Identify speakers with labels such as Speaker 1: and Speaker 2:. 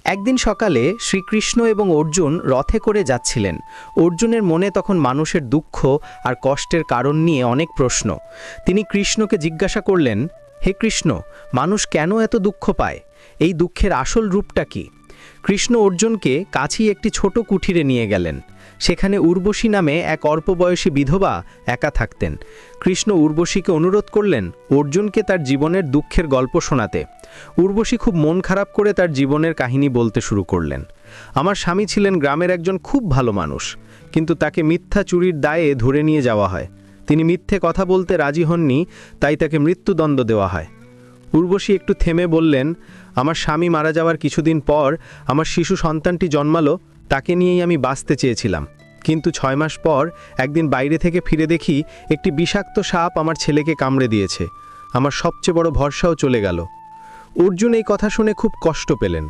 Speaker 1: একদিন সকালে শ্রীকৃষ্ণ এবং অর্জুন রথে করে যাচ্ছিলেন। অর্জুনের মনে তখন মানুষের দুঃখ আর কষ্টের কারণ নিয়ে অনেক প্রশ্ন। তিনি কৃষ্ণকে জিজ্ঞাসা করলেন, হে কৃষ্ণ, মানুষ কেন এত দুঃখ পায়? এই দুঃখের আসল রূপটা কি? কৃষ্ণ অর্জুনকে কাছেই একটি ছোট কুঠিরে নিয়ে গেলেন। সেখানে উর্বশী নামে এক অল্পবয়সী বিধবা একা থাকতেন। কৃষ্ণ উর্বশীকে অনুরোধ করলেন অর্জুনকে তার জীবনের দুঃখের গল্প শোনাতে। উর্বশী খুব মন খারাপ করে তার জীবনের কাহিনী বলতে শুরু করলেন। আমার স্বামী ছিলেন গ্রামের একজন খুব ভালো মানুষ, কিন্তু তাকে মিথ্যা চুরির দায়ে ধরে নিয়ে যাওয়া হয়। তিনি মিথ্যে কথা বলতে রাজি হননি, তাই তাকে মৃত্যুদণ্ড দেওয়া হয়। উর্বশী একটু থেমে বললেন, আমার স্বামী মারা যাওয়ার কিছুদিন পর আমার শিশু সন্তানটি জন্মালো। তাকে নিয়েই আমি বাঁচতে চেয়েছিলাম, কিন্তু 6 মাস পর একদিন বাইরে থেকে ফিরে দেখি একটি বিষাক্ত সাপ আমার ছেলেকে কামড়ে দিয়েছে। আমার সবচেয়ে বড় ভরসাও চলে গেল। অর্জুন এই কথা শুনে খুব কষ্ট পেলেন।